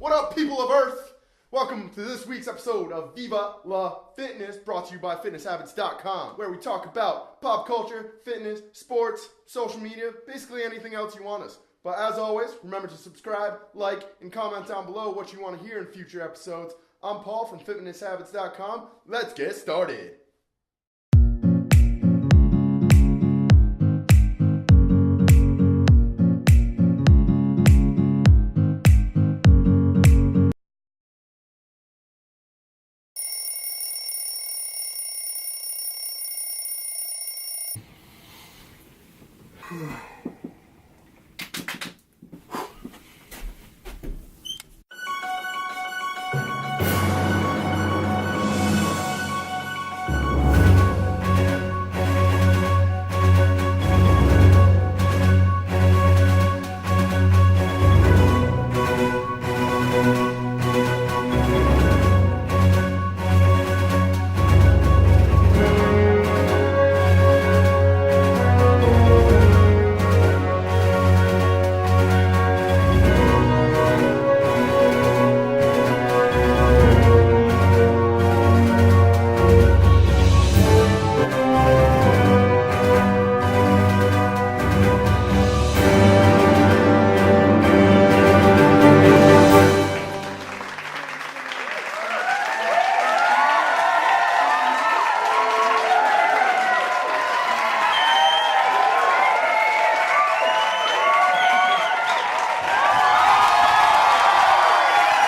What up, people of Earth? Welcome to this week's episode of Viva La Fitness, brought to you by FitnessHabits.com, where we talk about pop culture, fitness, sports, social media, basically anything else you want us. But as always, remember to subscribe, like, and comment down below what you want to hear in future episodes. I'm Paul from FitnessHabits.com. Let's get started.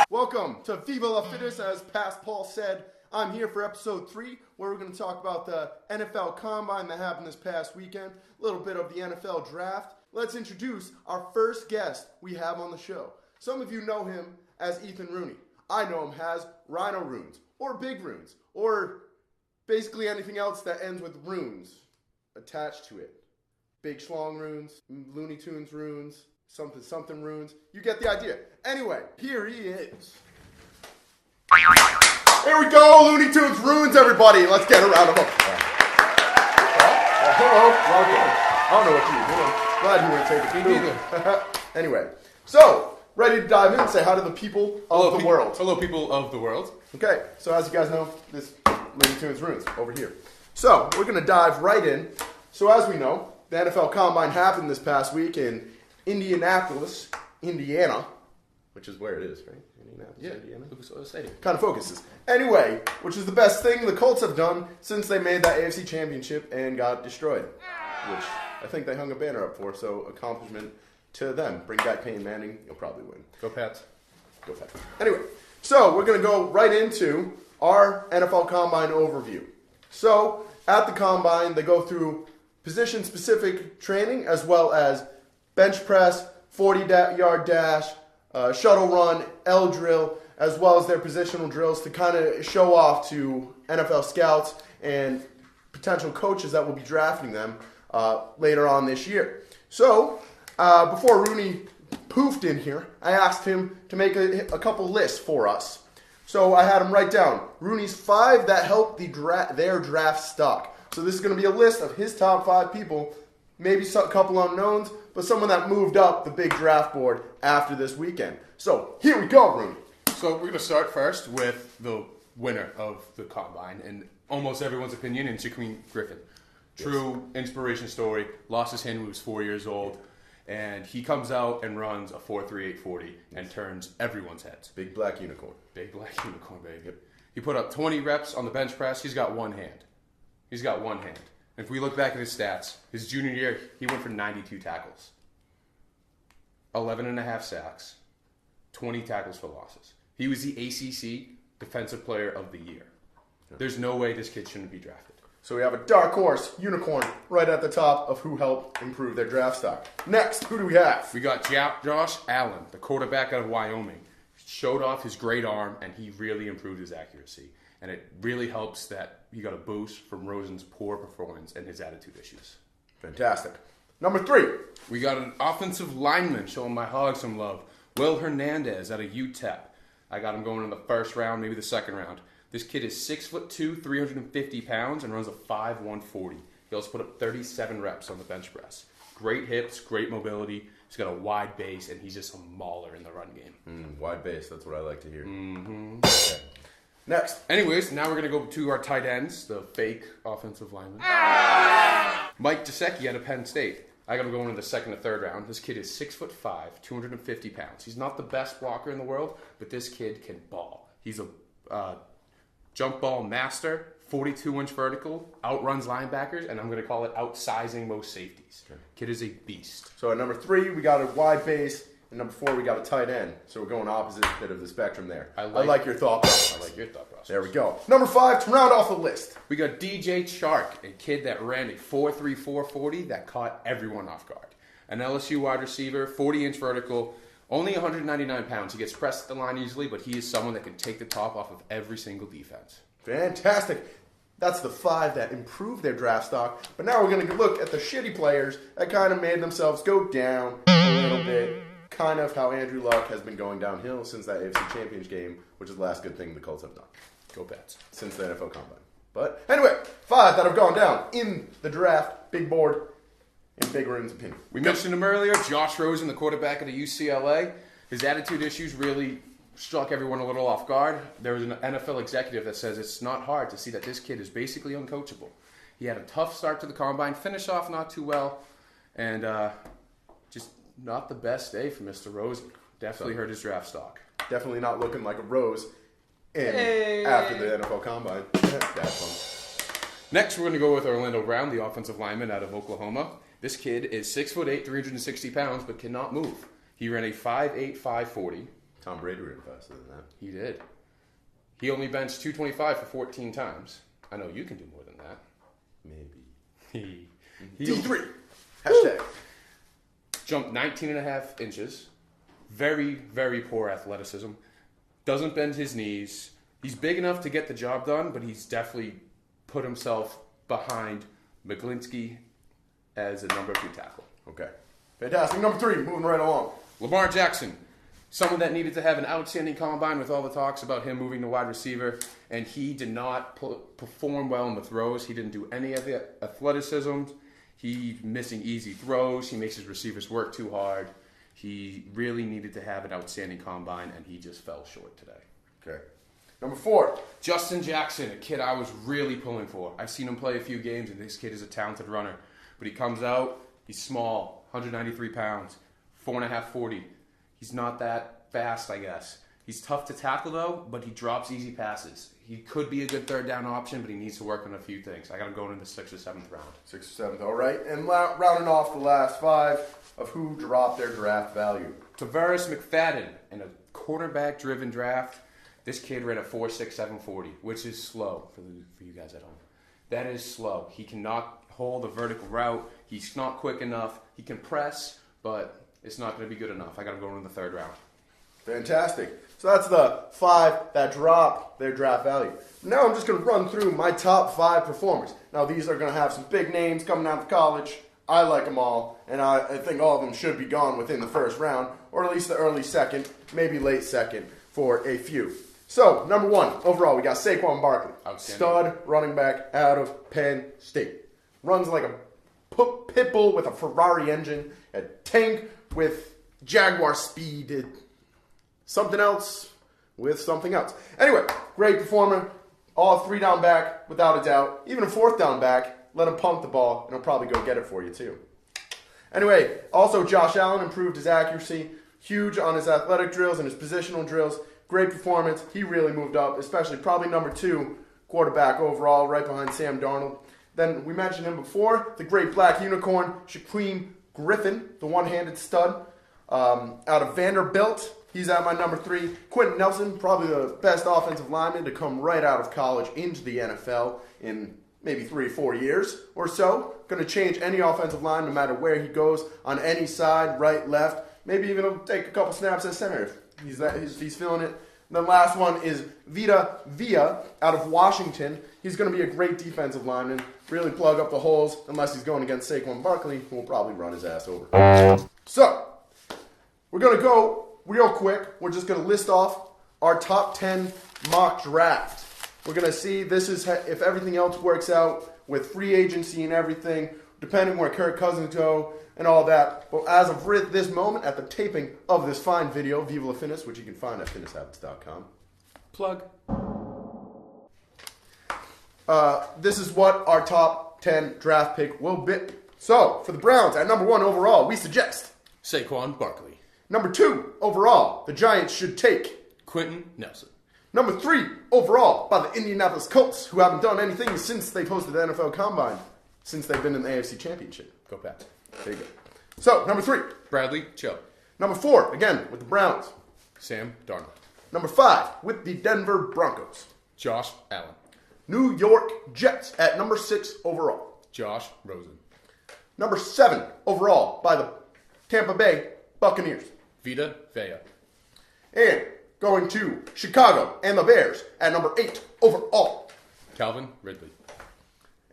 Welcome to Viva La Fitness. As past Paul said, I'm here for episode 3, where we're going to talk about the NFL Combine that happened this past weekend, a little bit of the NFL Draft. Let's introduce our first guest we have on the show. Some of you know him as Ethan Rooney. I know him as Rhino Runes, or Big Runes, or basically anything else that ends with runes attached to it. Big Schlong Runes, Looney Tunes Runes, something runes. You get the idea. Anyway, here he is. Here we go, Looney Tunes Runes, everybody. Let's get a round of applause. Hello, welcome. I don't know what you do. Glad you were taking it. Anyway, so ready to dive in and say hi to the people of the world. Hello, people of the world. Okay, so as you guys know, this Looney Tunes Runes over here. So we're going to dive right in. So as we know, the NFL Combine happened this past week in Indianapolis, Indiana, which is where it is, right? Indiana. Kind of focuses. Anyway, which is the best thing the Colts have done since they made that AFC Championship and got destroyed, which I think they hung a banner up for, so accomplishment to them. Bring back Peyton Manning, you'll probably win. Go Pats. Go Pats. Anyway, so we're going to go right into our NFL Combine overview. So, at the Combine, they go through position-specific training as well as bench press, 40-yard dash, shuttle run, L drill, as well as their positional drills to kind of show off to NFL scouts and potential coaches that will be drafting them later on this year. So, before Rooney poofed in here, I asked him to make a couple lists for us. So I had him write down Rooney's 5 that helped their draft stock. So this is going to be a list of his top 5 people, maybe a couple unknowns, but someone that moved up the big draft board after this weekend. So here we go, Rooney. So we're going to start first with the winner of the Combine, in almost everyone's opinion, in Shaquem Griffin. True inspiration story. Lost his hand when he was 4 years old, and he comes out and runs a 4.38 40 and turns everyone's heads. Big black unicorn. Big black unicorn, baby. Yep. He put up 20 reps on the bench press. He's got one hand. If we look back at his stats, his junior year, he went for 92 tackles, 11 and a half sacks, 20 tackles for losses. He was the ACC Defensive Player of the Year. There's no way this kid shouldn't be drafted. So we have a dark horse, unicorn, right at the top of who helped improve their draft stock. Next, who do we have? We got Josh Allen, the quarterback out of Wyoming. Showed off his great arm, and he really improved his accuracy. And it really helps that he got a boost from Rosen's poor performance and his attitude issues. Fantastic. Number 3. We got an offensive lineman showing my Hogs some love. Will Hernandez out of UTEP. I got him going in the first round, maybe the second round. This kid is 6'2", 350 pounds, and runs a 5.140. He also put up 37 reps on the bench press. Great hips, great mobility. He's got a wide base, and he's just a mauler in the run game. Wide base, that's what I like to hear. Okay. Next. Anyways, now we're going to go to our tight ends, the fake offensive lineman. Mike Gesicki out of Penn State. I got him going in the second or third round. This kid is 6'5", 250 pounds. He's not the best blocker in the world, but this kid can ball. He's a jump ball master, 42-inch vertical, outruns linebackers, and I'm going to call it outsizing most safeties. Okay. Kid is a beast. So at number 3, we got a wide base. And number 4, we got a tight end. So we're going opposite bit of the spectrum there. I like your thought process. I like your thought process. There we go. Number 5, to round off the list. We got DJ Chark, a kid that ran a 4.3 440 that caught everyone off guard. An LSU wide receiver, 40-inch vertical, only 199 pounds. He gets pressed at the line easily, but he is someone that can take the top off of every single defense. Fantastic. That's the 5 that improved their draft stock. But now we're going to look at the shitty players that kind of made themselves go down a little bit. Kind of how Andrew Luck has been going downhill since that AFC Championship game, which is the last good thing the Colts have done. Go Pats. Since the NFL Combine. But anyway, 5 that have gone down in the draft, big board, in Big Room's opinion. We mentioned him earlier, Josh Rosen, the quarterback of the UCLA. His attitude issues really struck everyone a little off guard. There was an NFL executive that says it's not hard to see that this kid is basically uncoachable. He had a tough start to the Combine, finished off not too well, and just not the best day for Mr. Rosen. Definitely hurt his draft stock. Definitely not looking like a rose after the NFL Combine. That's fun. Next, we're going to go with Orlando Brown, the offensive lineman out of Oklahoma. This kid is 6'8", 360 pounds, but cannot move. He ran a 5'8", 540. Tom Brady ran faster than that. He did. He only benched 225 for 14 times. I know you can do more than that. Maybe. D3. Hashtag. Jumped 19.5 inches. Very, very poor athleticism. Doesn't bend his knees. He's big enough to get the job done, but he's definitely put himself behind McGlinskey as a number 2 tackle. Okay. Fantastic. Number 3, moving right along. Lamar Jackson. Someone that needed to have an outstanding combine with all the talks about him moving to wide receiver, and he did not perform well in the throws. He didn't do any of the athleticism. He's missing easy throws. He makes his receivers work too hard. He really needed to have an outstanding combine, and he just fell short today. Okay. Number 4. Justin Jackson, a kid I was really pulling for. I've seen him play a few games, and this kid is a talented runner. But he comes out, he's small, 193 pounds, 4.5 40. He's not that fast, I guess. He's tough to tackle, though, but he drops easy passes. He could be a good third down option, but he needs to work on a few things. I got him going in the 6th or 7th round. 6th or 7th, all right. And rounding off the last 5 of who dropped their draft value. Tavares McFadden in a quarterback-driven draft. This kid ran a 4.6 740, which is slow for you guys at home. That is slow. He cannot hold a vertical route. He's not quick enough. He can press, but it's not going to be good enough. I got him going in the 3rd round. Fantastic. So that's the 5 that dropped their draft value. Now I'm just going to run through my top 5 performers. Now these are going to have some big names coming out of college. I like them all, and I think all of them should be gone within the 1st round, or at least the early 2nd, maybe late 2nd for a few. So, number 1, overall, we got Saquon Barkley. Stud running back out of Penn State. Runs like a pit bull with a Ferrari engine, a tank with Jaguar speed, something else with something else. Anyway, great performer. All 3 down back, without a doubt. Even a 4th down back, let him pump the ball, and he'll probably go get it for you, too. Anyway, also Josh Allen improved his accuracy. Huge on his athletic drills and his positional drills. Great performance. He really moved up, especially probably number 2 quarterback overall, right behind Sam Darnold. Then we mentioned him before, the great black unicorn, Shaquem Griffin, the one-handed stud, out of Vanderbilt. He's at my number 3. Quentin Nelson, probably the best offensive lineman to come right out of college into the NFL in maybe 3 or 4 years or so. Going to change any offensive line no matter where he goes, on any side, right, left. Maybe even he'll take a couple snaps at center if he's feeling it. And then last one is Viva out of Washington. He's going to be a great defensive lineman. Really plug up the holes, unless he's going against Saquon Barkley, who will probably run his ass over. So, we're going to go real quick. We're just going to list off our top 10 mock draft. We're going to see this is if everything else works out with free agency and everything. depending where Kirk Cousins go and all that. But as of this moment, at the taping of this fine video, Viva La Fitness, which you can find at fitnesshabits.com. Plug. This is what our top 10 draft pick will be. So, for the Browns, at number 1 overall, we suggest Saquon Barkley. Number 2 overall, the Giants should take Quentin Nelson. Number 3 overall, by the Indianapolis Colts, who haven't done anything since they hosted the NFL Combine, since they've been in the AFC Championship. Go Pats. There you go. So, number 3. Bradley Chubb. Number 4, again, with the Browns. Sam Darnold. Number 5, with the Denver Broncos. Josh Allen. New York Jets at number 6 overall. Josh Rosen. Number 7 overall, by the Tampa Bay Buccaneers. Vita Vea. And going to Chicago and the Bears at number 8 overall. Calvin Ridley.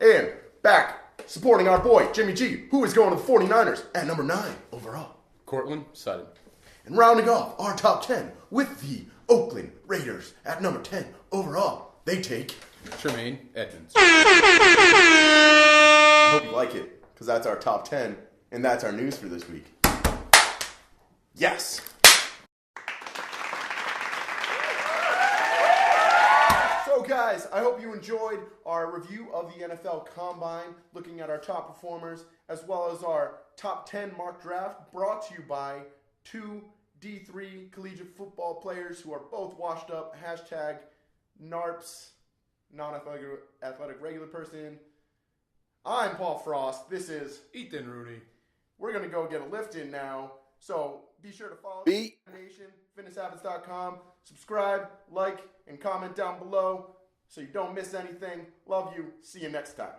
And back, supporting our boy, Jimmy G, who is going to the 49ers at number 9 overall. Cortland Sutton. And rounding off our top 10 with the Oakland Raiders at number 10 overall. They take Tremaine Edmonds. I hope you like it, because that's our top 10, and that's our news for this week. Yes! So guys, I hope you enjoyed our review of the NFL Combine, looking at our top performers, as well as our top 10 mock draft, brought to you by 2 D3 collegiate football players who are both washed up. Hashtag NARPS, non-athletic regular person. I'm Paul Frost. This is Ethan Rooney. We're going to go get a lift in now. So be sure to follow Nation, fitnesshabits.com. Subscribe, like, and comment down below so you don't miss anything. Love you. See you next time.